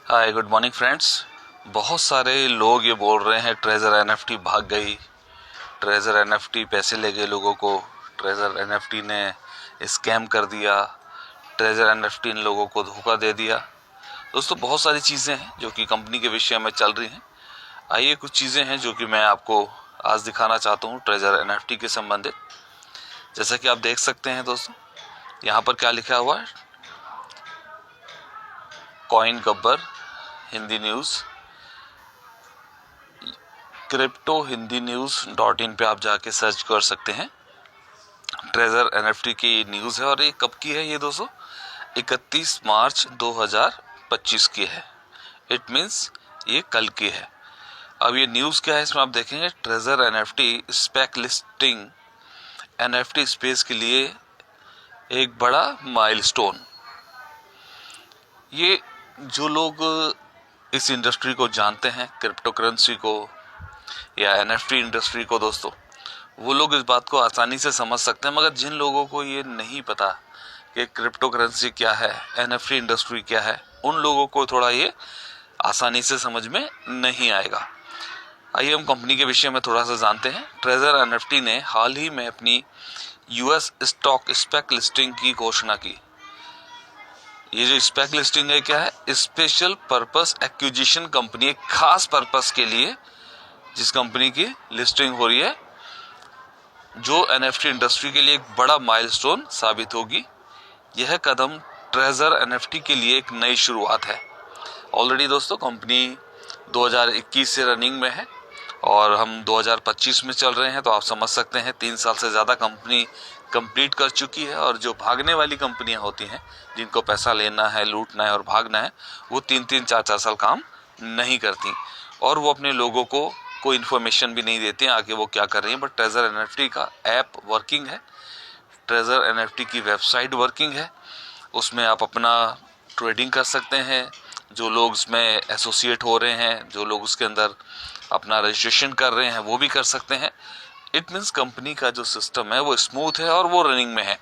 Hi good morning friends. बहुत सारे लोग ये बोल रहे हैं ट्रेजर एनएफटी भाग गई, ट्रेजर एनएफटी पैसे ले गए लोगों को, ट्रेजर एनएफटी ने स्कैम कर दिया, ट्रेजर एनएफटी ने लोगों को धोखा दे दिया। दोस्तों बहुत सारी चीज़ें हैं जो कि कंपनी के विषय में चल रही हैं। आइए कुछ चीज़ें हैं जो कि मैं आपको आज दिखाना चाहता हूँ ट्रेजर एनएफटी के संबंधित। जैसा कि आप देख सकते हैं दोस्तों, यहाँ पर क्या लिखा हुआ है, coin Gabbar Hindi news, crypto Hindi न्यूज़.in पे आप जाके सर्च कर सकते हैं। ट्रेजर एनएफटी की न्यूज़ है और ये कब की है ये दोस्तों, 31 मार्च 2025 की है। इट मीन्स ये कल की है। अब ये न्यूज़ क्या है इसमें आप देखेंगे, treasure NFT spec listing NFT space के लिए एक बड़ा माइलस्टोन। ये जो लोग इस इंडस्ट्री को जानते हैं, क्रिप्टो करेंसी को या एनएफटी इंडस्ट्री को दोस्तों, वो लोग इस बात को आसानी से समझ सकते हैं। मगर जिन लोगों को ये नहीं पता कि क्रिप्टो करेंसी क्या है, एनएफटी इंडस्ट्री क्या है, उन लोगों को थोड़ा ये आसानी से समझ में नहीं आएगा। आइए हम कंपनी के विषय में थोड़ा सा जानते हैं। ट्रेजर एनएफटी ने हाल ही में अपनी यूएस स्टॉक स्पेक लिस्टिंग की घोषणा की। ये जो स्पेक लिस्टिंग है क्या है, स्पेशल पर्पस एक्विजिशन कंपनी, एक खास पर्पस के लिए जिस कंपनी की लिस्टिंग हो रही है, जो एनएफटी इंडस्ट्री के लिए एक बड़ा माइलस्टोन साबित होगी। यह कदम ट्रेजर एनएफटी के लिए एक नई शुरुआत है। ऑलरेडी दोस्तों कंपनी 2021 से रनिंग में है और हम 2025 में चल रहे हैं, तो आप समझ सकते हैं 3 साल से ज़्यादा कंपनी कंप्लीट कर चुकी है। और जो भागने वाली कंपनियां होती हैं, जिनको पैसा लेना है, लूटना है और भागना है, वो 3-3, 4-4 साल काम नहीं करती और वो अपने लोगों को कोई इन्फॉर्मेशन भी नहीं देते हैं आगे वो क्या कर रही हैं। बट ट्रेजर एनएफटी का ऐप वर्किंग है, ट्रेजर एनएफटी की वेबसाइट वर्किंग है, उसमें आप अपना ट्रेडिंग कर सकते हैं। जो लोग उसमें एसोसिएट हो रहे हैं, जो लोग उसके अंदर अपना रजिस्ट्रेशन कर रहे हैं, वो भी कर सकते हैं। इट मीन्स कंपनी का जो सिस्टम है वो स्मूथ है और वो रनिंग में है।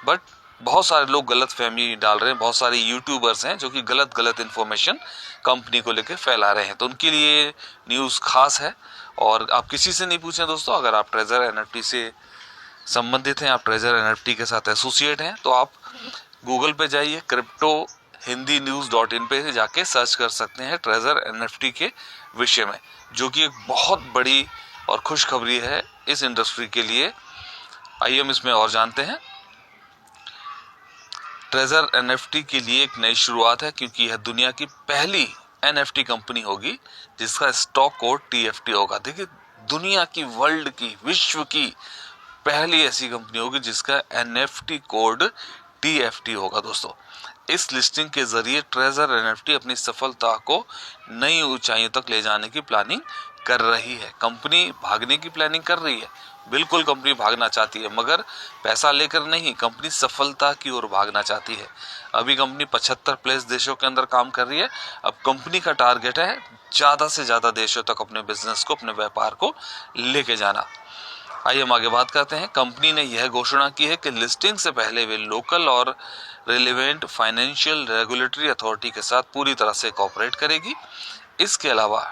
बट बहुत सारे लोग गलत फहमी डाल रहे हैं, बहुत सारे यूट्यूबर्स हैं जो कि गलत इन्फॉर्मेशन कंपनी को लेकर फैला रहे हैं, तो उनके लिए न्यूज़ खास है। और आप किसी से नहीं पूछें दोस्तों, अगर आप ट्रेजर एनएफटी से संबंधित हैं, आप ट्रेजर एनएफटी के साथ एसोसिएट हैं, तो आप गूगल पे जाइए, क्रिप्टो हिंदी न्यूज़.in पे जाके सर्च कर सकते हैं ट्रेजर एनएफटी के विषय में, जो कि एक बहुत बड़ी और खुशखबरी है इस इंडस्ट्री के लिए। आइए हम इसमें और जानते हैं। ट्रेजर एनएफटी के लिए एक नई शुरुआत है, क्योंकि यह दुनिया की पहली एनएफटी कंपनी होगी जिसका स्टॉक कोड टीएफटी होगा। देखिए, दुनिया की, वर्ल्ड की, विश्व की पहली ऐसी कंपनी होगी जिसका एनएफटी कोड टीएफटी होगा दोस्तों। इस लिस्टिंग के जरिए ट्रेजर एनएफटी अपनी सफलता को नई ऊंचाइयों तक ले जाने की प्लानिंग कर रही है। कंपनी भागने की प्लानिंग कर रही है, बिल्कुल कंपनी भागना चाहती है, मगर पैसा लेकर नहीं, कंपनी सफलता की ओर भागना चाहती है। अभी कंपनी 75 प्लस देशों के अंदर काम कर रही है। अब कंपनी का टारगेट है ज़्यादा से ज़्यादा देशों तक अपने बिजनेस को, अपने व्यापार को लेके जाना। आइए हम आगे बात करते हैं। कंपनी ने यह घोषणा की है कि लिस्टिंग से पहले वे लोकल और रिलेवेंट फाइनेंशियल रेगुलेटरी अथॉरिटी के साथ पूरी तरह से कोऑपरेट करेगी। इसके अलावा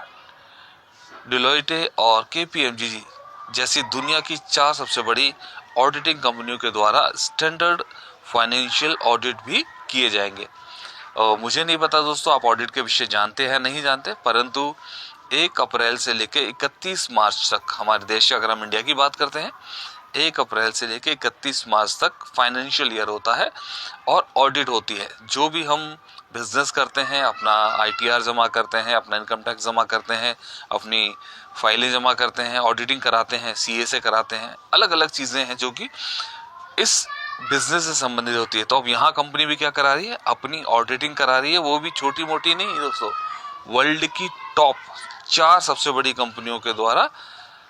डिलॉयटे और केपीएमजी जैसी दुनिया की 4 सबसे बड़ी ऑडिटिंग कंपनियों के द्वारा स्टैंडर्ड फाइनेंशियल ऑडिट भी किए जाएंगे। मुझे नहीं पता दोस्तों आप ऑडिट के विषय जानते हैं नहीं जानते, परंतु 1 अप्रैल से लेकर 31 मार्च तक हमारे देश, अगर हम इंडिया की बात करते हैं, 1 अप्रैल से लेकर 31 मार्च तक फाइनेंशियल ईयर होता है और ऑडिट होती है। जो भी हम बिजनेस करते हैं, अपना आईटीआर जमा करते हैं, अपना इनकम टैक्स जमा करते हैं, अपनी फाइलें जमा करते हैं, ऑडिटिंग कराते हैं, सीए से कराते हैं, अलग अलग चीज़ें हैं जो कि इस बिजनेस से संबंधित होती है। तो अब यहाँ कंपनी भी क्या करा रही है, अपनी ऑडिटिंग करा रही है, वो भी छोटी मोटी नहीं दोस्तों, वर्ल्ड की टॉप 4 सबसे बड़ी कंपनियों के द्वारा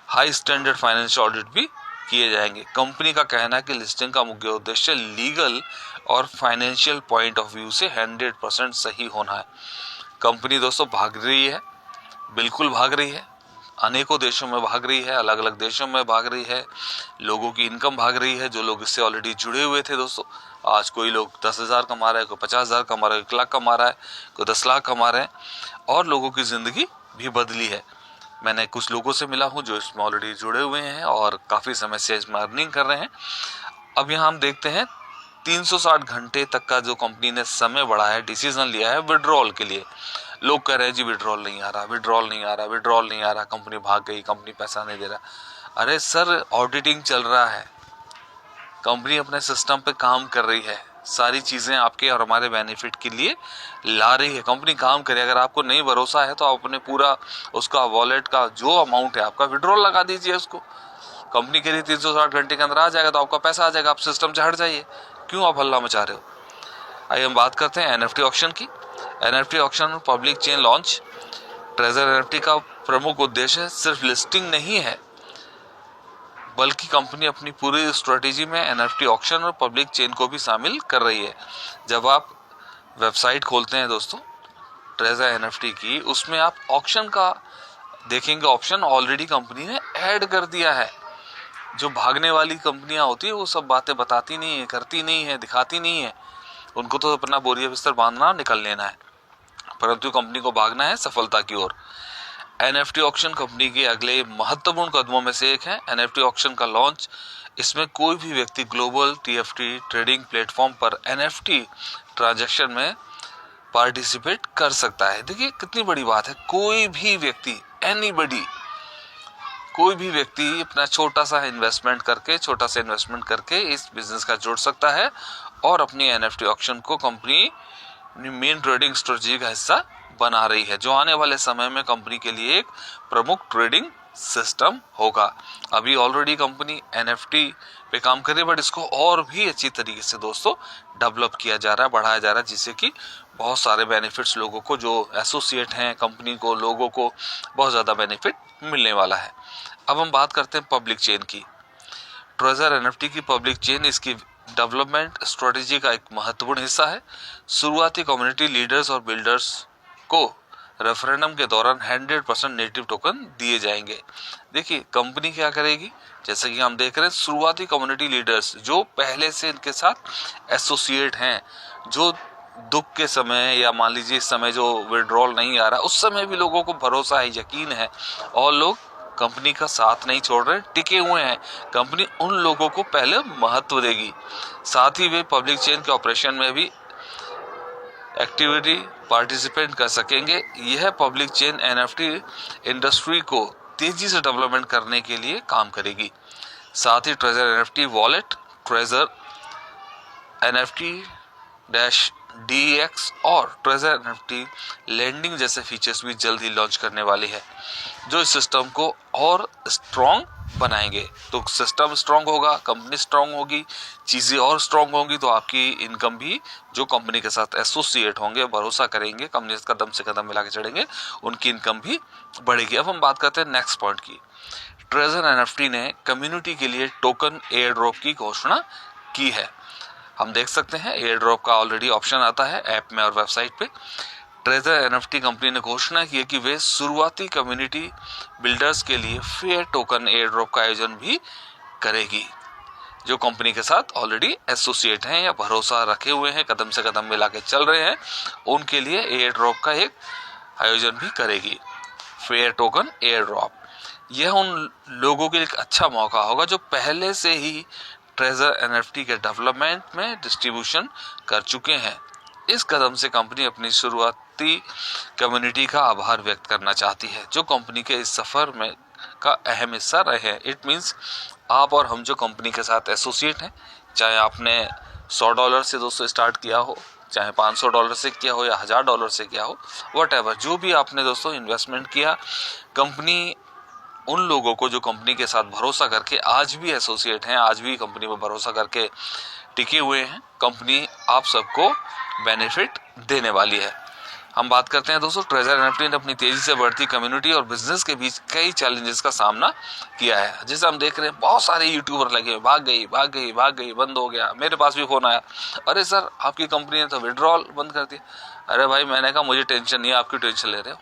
हाई स्टैंडर्ड फाइनेंशियल ऑडिट भी किए जाएंगे। कंपनी का कहना है कि लिस्टिंग का मुख्य उद्देश्य लीगल और फाइनेंशियल पॉइंट ऑफ व्यू से 100% सही होना है। कंपनी दोस्तों भाग रही है, बिल्कुल भाग रही है, अनेकों देशों में भाग रही है, अलग अलग देशों में भाग रही है, लोगों की इनकम भाग रही है, जो लोग इससे ऑलरेडी जुड़े हुए थे दोस्तों आज कोई लोग 10,000 कमा रहा है, कोई 50,000 कमा रहा है, 1 लाख कमा रहा है, कोई 10 लाख कमा रहे हैं, और लोगों की ज़िंदगी भी बदली है। मैंने कुछ लोगों से मिला हूँ जो इसमें ऑलरेडी जुड़े हुए हैं और काफ़ी समय से इसमें अर्निंग कर रहे हैं। अब यहाँ हम देखते हैं 360 घंटे तक का जो कंपनी ने समय बढ़ा है, डिसीजन लिया है विड्रॉल के लिए। लोग कह रहे हैं जी विड्रॉल नहीं आ रहा, विड्रॉल नहीं आ रहा, विड्रॉल नहीं आ रहा, कंपनी भाग गई, कंपनी पैसा नहीं दे रहा। अरे सर, ऑडिटिंग चल रहा है, कंपनी अपने सिस्टम पे काम कर रही है, सारी चीजें आपके और हमारे बेनिफिट के लिए ला रही है, कंपनी काम करे। अगर आपको नहीं भरोसा है तो आप अपने पूरा उसका वॉलेट का जो अमाउंट है आपका विड्रॉल लगा दीजिए उसको। कंपनी के लिए 360 घंटे के अंदर आ जाएगा तो आपका पैसा आ जाएगा, आप सिस्टम से हट जाइए, क्यों आप हल्ला मचा रहे हो। आइए हम बात करते हैं एनएफटी ऑक्शन की। NFT auction public chain launch. Treasure NFT का प्रमुख उद्देश्य सिर्फ लिस्टिंग नहीं है, बल्कि कंपनी अपनी पूरी स्ट्रेटेजी में एनएफटी ऑक्शन और पब्लिक चेन को भी शामिल कर रही है। जब आप वेबसाइट खोलते हैं दोस्तों ट्रेजर एनएफटी की, उसमें आप ऑक्शन का देखेंगे, ऑप्शन ऑलरेडी कंपनी ने ऐड कर दिया है। जो भागने वाली कंपनियां होती है वो सब बातें बताती नहीं है, करती नहीं है, दिखाती नहीं है, उनको तो अपना बोरिया बिस्तर बांधना निकल लेना है, परंतु कंपनी को भागना है सफलता की ओर। एनएफटी ऑक्शन कंपनी के अगले महत्वपूर्ण कदमों में से एक है। एनएफटी ऑक्शन का लॉन्च, इसमें कोई भी व्यक्ति ग्लोबल टीएफटी ट्रेडिंग प्लेटफॉर्म पर एनएफटी ट्रांजैक्शन में पार्टिसिपेट कर सकता है। देखिए कितनी बड़ी बात है, कोई भी व्यक्ति, एनीबडी, कोई भी व्यक्ति अपना छोटा सा इन्वेस्टमेंट करके इस बिजनेस का जुड़ सकता है और अपनी एनएफटी ऑक्शन को कंपनी मेन ट्रेडिंग स्ट्रेटजी का हिस्सा बना रही है, जो आने वाले समय में कंपनी के लिए एक प्रमुख ट्रेडिंग सिस्टम होगा। अभी ऑलरेडी कंपनी एनएफटी पे काम कर रही है, बट इसको और भी अच्छी तरीके से दोस्तों डेवलप किया जा रहा है, बढ़ाया जा रहा है, जिससे कि बहुत सारे बेनिफिट्स लोगों को, जो एसोसिएट हैं कंपनी को, लोगों को बहुत ज़्यादा बेनिफिट मिलने वाला है। अब हम बात करते हैं पब्लिक चेन की। ट्रेजर एनएफटी की पब्लिक चेन इसकी डेवलपमेंट स्ट्रेटेजी का एक महत्वपूर्ण हिस्सा है। शुरुआती कम्युनिटी लीडर्स और बिल्डर्स को रेफरेंडम के दौरान 100% नेटिव टोकन दिए जाएंगे। देखिए कंपनी क्या करेगी, जैसे कि हम देख रहे हैं, शुरुआती कम्युनिटी लीडर्स जो पहले से इनके साथ एसोसिएट हैं, जो दुख के समय या मान लीजिए इस समय जो विड्रॉल नहीं आ रहा, उस समय भी लोगों को भरोसा है, यकीन है, और लोग कंपनी का साथ नहीं छोड़ रहे, टिके हुए हैं। कंपनी उन लोगों को पहले महत्व देगी, साथ ही वे पब्लिक चेन के ऑपरेशन में भी एक्टिविटी पार्टिसिपेट कर सकेंगे। यह पब्लिक चेन एनएफटी इंडस्ट्री को तेजी से डेवलपमेंट करने के लिए काम करेगी। साथ ही treasure NFT wallet, treasure NFT DEX और ट्रेजर एनएफटी लैंडिंग जैसे फीचर्स भी जल्द ही लॉन्च करने वाली है, जो इस सिस्टम को और स्ट्रॉन्ग बनाएंगे। तो सिस्टम स्ट्रॉन्ग होगा, कंपनी स्ट्रॉन्ग होगी, चीज़ें और स्ट्रॉन्ग होंगी, तो आपकी इनकम भी, जो कंपनी के साथ एसोसिएट होंगे, भरोसा करेंगे, कंपनी से कदम से कदम मिला के चढ़ेंगे, उनकी इनकम भी बढ़ेगी। अब हम बात करते हैं नेक्स्ट पॉइंट की। ट्रेजर एनएफटी ने कम्युनिटी के लिए टोकन एयर ड्रॉप की घोषणा की है। हम देख सकते हैं एयर ड्रॉप का ऑलरेडी ऑप्शन आता है ऐप में और वेबसाइट पे। ट्रेजर एनएफटी कंपनी ने घोषणा की है कि वे शुरुआती कम्युनिटी बिल्डर्स के लिए फेयर टोकन एयर ड्रॉप का आयोजन भी करेगी। जो कंपनी के साथ ऑलरेडी एसोसिएट हैं या भरोसा रखे हुए हैं, कदम से कदम मिला के चल रहे हैं, उनके लिए एयर ड्रॉप का एक आयोजन भी करेगी, फेयर टोकन एयर ड्रॉप। यह उन लोगों के लिए एक अच्छा मौका होगा जो पहले से ही ट्रेजर एनएफटी के डेवलपमेंट में डिस्ट्रीब्यूशन कर चुके हैं। इस कदम से कंपनी अपनी शुरुआती कम्युनिटी का आभार व्यक्त करना चाहती है, जो कंपनी के इस सफर में का अहम हिस्सा रहे हैं। इट मीन्स आप और हम जो कंपनी के साथ एसोसिएट हैं, चाहे आपने $100 से दोस्तों स्टार्ट किया हो, चाहे $500 से किया हो या $1000 से किया हो, व्हाटएवर, जो भी आपने दोस्तों इन्वेस्टमेंट किया, कंपनी उन लोगों को जो कंपनी के साथ भरोसा करके आज भी एसोसिएट हैं, आज भी कंपनी पर भरोसा करके टिके हुए हैं, कंपनी आप सबको बेनिफिट देने वाली है। हम बात करते हैं दोस्तों, ट्रेजर एनएफटी ने अपनी तेजी से बढ़ती कम्युनिटी और बिजनेस के बीच कई चैलेंजेस का सामना किया है। जैसे हम देख रहे हैं बहुत सारे यूट्यूबर लगे, भाग गई, बंद हो गया। मेरे पास भी फोन आया, अरे सर आपकी कंपनी ने तो विड्रॉल बंद कर दिया। अरे भाई मैंने कहा मुझे टेंशन नहीं है, आपकी टेंशन ले रहे हो,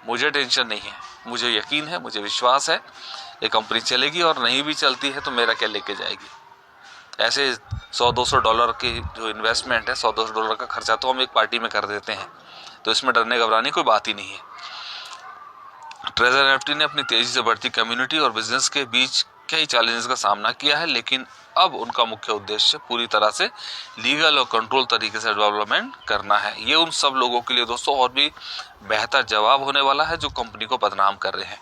मुझे टेंशन नहीं है, मुझे यकीन है, मुझे विश्वास है ये कंपनी चलेगी, और नहीं भी चलती है तो मेरा क्या लेके जाएगी। ऐसे $100-200 की जो इन्वेस्टमेंट है, $100-200 का खर्चा तो हम एक पार्टी में कर देते हैं, तो इसमें डरने घबराने कोई बात ही नहीं है। ट्रेजर एनएफटी ने अपनी तेजी से बढ़ती कम्युनिटी और बिजनेस के बीच कई चैलेंजेस का सामना किया है, लेकिन अब उनका मुख्य उद्देश्य पूरी तरह से लीगल और कंट्रोल तरीके से डेवलपमेंट करना है। ये उन सब लोगों के लिए दोस्तों और भी बेहतर जवाब होने वाला है जो कंपनी को बदनाम कर रहे हैं।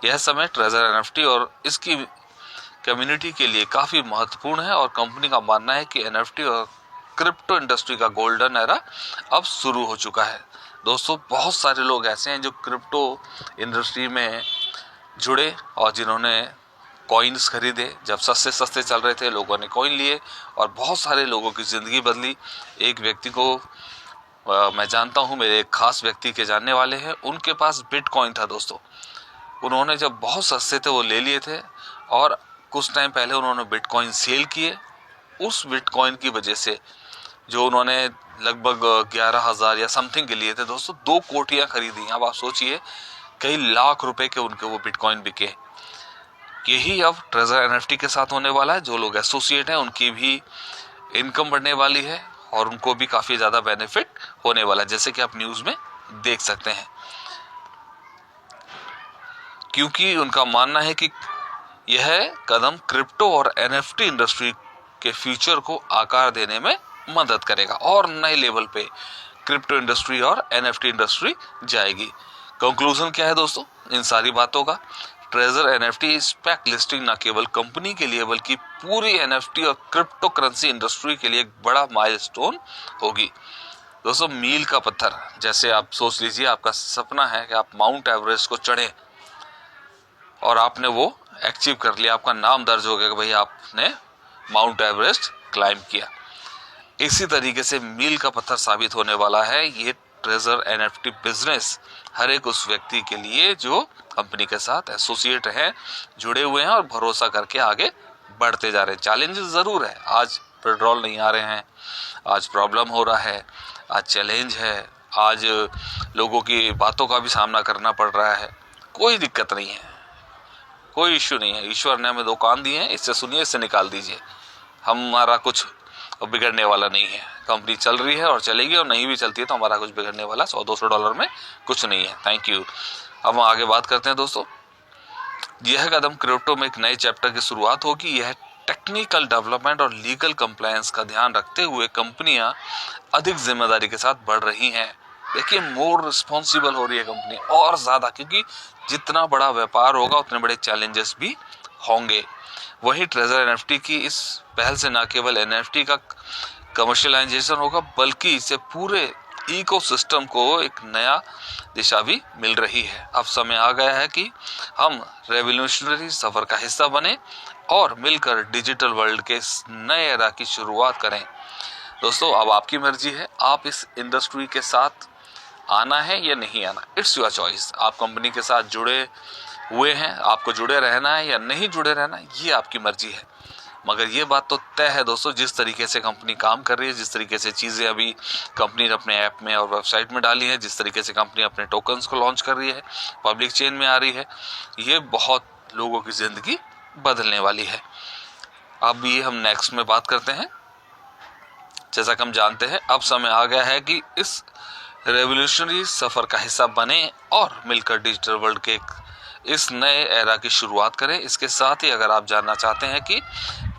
यह समय ट्रेजर एनएफटी और इसकी कम्युनिटी के लिए काफी महत्वपूर्ण है और कंपनी का मानना है कि एनएफटी और क्रिप्टो इंडस्ट्री का गोल्डन एरा अब शुरू हो चुका है। दोस्तों बहुत सारे लोग ऐसे हैं जो क्रिप्टो इंडस्ट्री में जुड़े और जिन्होंने कॉइन्स खरीदे, जब सस्ते सस्ते चल रहे थे लोगों ने कॉइन लिए और बहुत सारे लोगों की ज़िंदगी बदली। एक व्यक्ति को मैं जानता हूँ, मेरे एक खास व्यक्ति के जानने वाले हैं, उनके पास बिटकॉइन था दोस्तों। उन्होंने जब बहुत सस्ते थे वो ले लिए थे और कुछ टाइम पहले उन्होंने बिटकॉइन सेल किए। उस बिटकॉइन की वजह से जो उन्होंने लगभग 11,000 या समथिंग के लिए थे दोस्तों, 2 कोटियाँ खरीदी। अब आप सोचिए कई लाख रुपए के उनके वो बिटकॉइन बिके। यही अब ट्रेजर एनएफटी के साथ होने वाला है। जो लोग एसोसिएट हैं उनकी भी इनकम बढ़ने वाली है और उनको भी काफी ज्यादा बेनिफिट होने वाला है, जैसे कि आप न्यूज में देख सकते हैं, क्योंकि उनका मानना है कि यह कदम क्रिप्टो और एनएफटी इंडस्ट्री के फ्यूचर को आकार देने में मदद करेगा और नए लेवल पे क्रिप्टो इंडस्ट्री और एनएफटी इंडस्ट्री जाएगी। कंक्लूजन क्या है दोस्तों इन सारी बातों का? ट्रेजर एनएफटी स्पेक लिस्टिंग न केवल कंपनी के लिए बल्कि पूरी एनएफटी और क्रिप्टो करेंसी इंडस्ट्री के लिए एक बड़ा माइलस्टोन होगी। दोस्तों मील का पत्थर, जैसे आप सोच लीजिए आपका सपना है कि आप माउंट एवरेस्ट को चढ़े और आपने वो अचीव कर लिया, आपका नाम दर्ज हो गया कि भाई आपने माउंट एवरेस्ट क्लाइंब किया। इसी तरीके से मील का पत्थर साबित होने वाला है ये ट्रेजर एनएफटी बिजनेस हर एक उस व्यक्ति के लिए जो कंपनी के साथ एसोसिएट हैं, जुड़े हुए हैं और भरोसा करके आगे बढ़ते जा रहे हैं। चैलेंजेस जरूर है, आज पेट्रोल नहीं आ रहे हैं, आज प्रॉब्लम हो रहा है, आज चैलेंज है, आज लोगों की बातों का भी सामना करना पड़ रहा है। कोई दिक्कत नहीं है, कोई इश्यू नहीं है। ईश्वर ने हमें 2 कान दिए हैं, इससे सुनिए, इससे निकाल दीजिए। हमारा कुछ बिगड़ने वाला नहीं है। कंपनी चल रही है और चलेगी, और नहीं भी चलती है तो हमारा कुछ बिगड़ने वाला $100-200 में कुछ नहीं है। Thank you. अब हम आगे बात करते हैं दोस्तों। यह कदम क्रिप्टो में एक नए चैप्टर की शुरुआत होगी। यह टेक्निकल डेवलपमेंट और लीगल कंप्लायंस का ध्यान रखते हुए कंपनियां अधिक जिम्मेदारी के साथ बढ़ रही हैं। देखिए मोर रिस्पॉन्सिबल हो रही है कंपनी और ज्यादा, क्योंकि जितना बड़ा व्यापार होगा उतने बड़े चैलेंजेस भी होंगे। वही ट्रेजर एनएफटी की इस पहल से न केवल एनएफटी का कमर्शियलाइजेशन होगा बल्कि इससे पूरे इकोसिस्टम को एक नया दिशा भी मिल रही है। अब समय आ गया है कि हम रेवोल्यूशनरी सफर का हिस्सा बने और मिलकर डिजिटल वर्ल्ड के इस नए एरा की शुरुआत करें। दोस्तों अब आपकी मर्जी है, आप इस इंडस्ट्री के साथ आना है या नहीं आना, इट्स योर चॉइस। आप कंपनी के साथ जुड़े हुए हैं, आपको जुड़े रहना है या नहीं जुड़े रहना है, ये आपकी मर्जी है। मगर ये बात तो तय है दोस्तों, जिस तरीके से कंपनी काम कर रही है, जिस तरीके से चीज़ें अभी कंपनी ने अपने ऐप में और वेबसाइट में डाली है, जिस तरीके से कंपनी अपने टोकन्स को लॉन्च कर रही है, पब्लिक चेन में आ रही है, ये बहुत लोगों की ज़िंदगी बदलने वाली है। अब ये हम नेक्स्ट में बात करते हैं। जैसा कि हम जानते हैं अब समय आ गया है कि इस रेवोल्यूशनरी सफर का हिस्सा बने और मिलकर डिजिटल वर्ल्ड के इस नए एरा की शुरुआत करें। इसके साथ ही अगर आप जानना चाहते हैं कि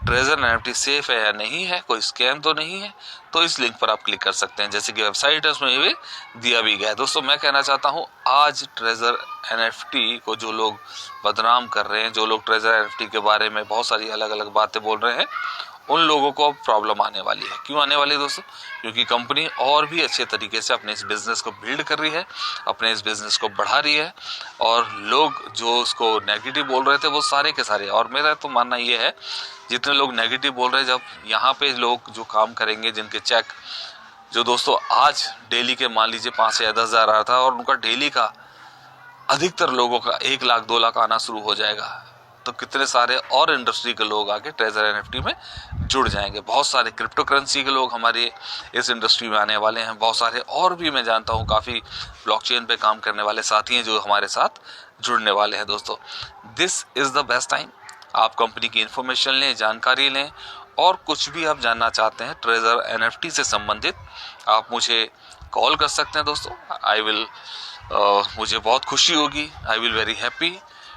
ट्रेजर एनएफटी सेफ है या नहीं है, कोई स्कैम तो नहीं है, तो इस लिंक पर आप क्लिक कर सकते हैं, जैसे कि वेबसाइट है उसमें भी दिया भी गया है। दोस्तों मैं कहना चाहता हूँ आज ट्रेजर एनएफटी को जो लोग बदनाम कर रहे हैं, जो लोग ट्रेजर एनएफटी के बारे में बहुत सारी अलग अलग बातें बोल रहे हैं, उन लोगों को अब प्रॉब्लम आने वाली है। क्यों आने वाली है दोस्तों? क्योंकि कंपनी और भी अच्छे तरीके से अपने इस बिजनेस को बिल्ड कर रही है, अपने इस बिजनेस को बढ़ा रही है, और लोग जो उसको नेगेटिव बोल रहे थे वो सारे के सारे, और मेरा तो मानना ये है जितने लोग नेगेटिव बोल रहे हैं, जब यहाँ पे लोग जो काम करेंगे, जिनके चेक जो दोस्तों आज डेली के मान लीजिए 5 या 10 हज़ार आ रहा था और उनका डेली का अधिकतर लोगों का 1 लाख 2 लाख आना शुरू हो जाएगा, तो कितने सारे और इंडस्ट्री के लोग आके ट्रेजर एनएफटी में जुड़ जाएंगे। बहुत सारे क्रिप्टो करेंसी के लोग हमारे इस इंडस्ट्री में आने वाले हैं। बहुत सारे और भी मैं जानता हूँ काफ़ी ब्लॉकचेन पे काम करने वाले साथी हैं जो हमारे साथ जुड़ने वाले हैं। दोस्तों this is the best time. आप कंपनी की इन्फॉर्मेशन लें, जानकारी लें और कुछ भी आप जानना चाहते हैं ट्रेजर NFT से संबंधित, आप मुझे कॉल कर सकते हैं दोस्तों। मुझे बहुत खुशी होगी, I will very happy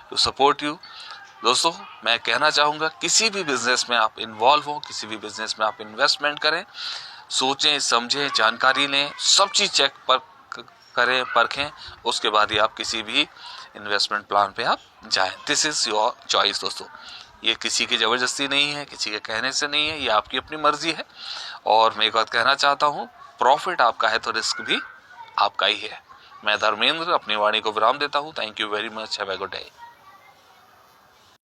to support you. दोस्तों मैं कहना चाहूँगा, किसी भी बिजनेस में आप इन्वॉल्व हो, किसी भी बिजनेस में आप इन्वेस्टमेंट करें, सोचें समझें, जानकारी लें, सब चीज़ चेक पर करें, परखें, उसके बाद ही आप किसी भी इन्वेस्टमेंट प्लान पे आप जाएं। दिस इज़ योर चॉइस दोस्तों, ये किसी की ज़बरदस्ती नहीं है, किसी के कहने से नहीं है, ये आपकी अपनी मर्जी है। और मैं एक बात कहना चाहता हूँ, प्रॉफिट आपका है तो रिस्क भी आपका ही है। मैं धर्मेंद्र अपनी वाणी को विराम देता हूँ। Thank you very much, have a good day.